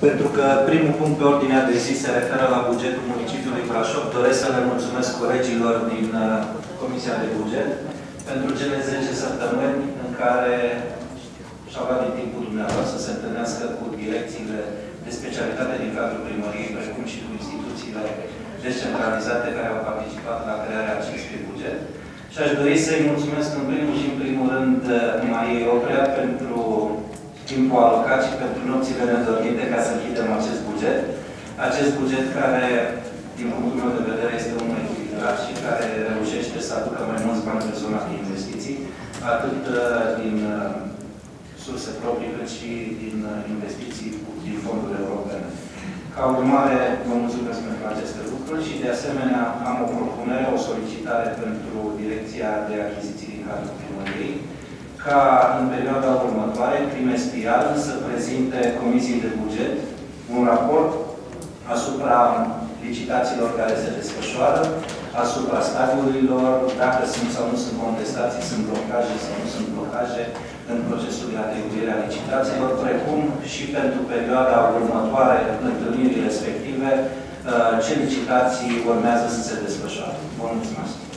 Pentru că primul punct pe ordinea de zi se referă la bugetul municipiului Brașov, doresc să le mulțumesc colegilor din Comisia de Buget pentru cele 10 săptămâni în care și-au luat din timpul dumneavoastră să se întâlnească cu direcțiile de specialitate din cadrul primăriei, precum și cu instituțiile descentralizate care au participat la crearea acestui buget. Și aș dori să-i mulțumesc în primul și în primul rând Mariei Oprea pentru timpul alocat și pentru nopțile nedormite ca să închidem acest buget. Acest buget care, din punctul meu de vedere, este unul echilibrat și care reușește să aducă mai mulți bani pe zona de investiții, atât din surse proprii, cât și din investiții din fonduri europene. Ca urmare, vă mulțumesc pentru aceste lucruri și, de asemenea, am o propunere, o solicitare pentru Direcția de Achiziții din cadrul primăriei, ca în perioada următoare, trimestrial, să prezinte Comisiei de Buget un raport asupra licitațiilor care se desfășoară, asupra stadiurilor, dacă sunt sau nu sunt contestații, sunt blocaje sau nu sunt blocaje în procesul de atribuire a licitațiilor, precum și pentru perioada următoare, întâlnirii respective, ce licitații urmează să se desfășoare. Vă mulțumesc!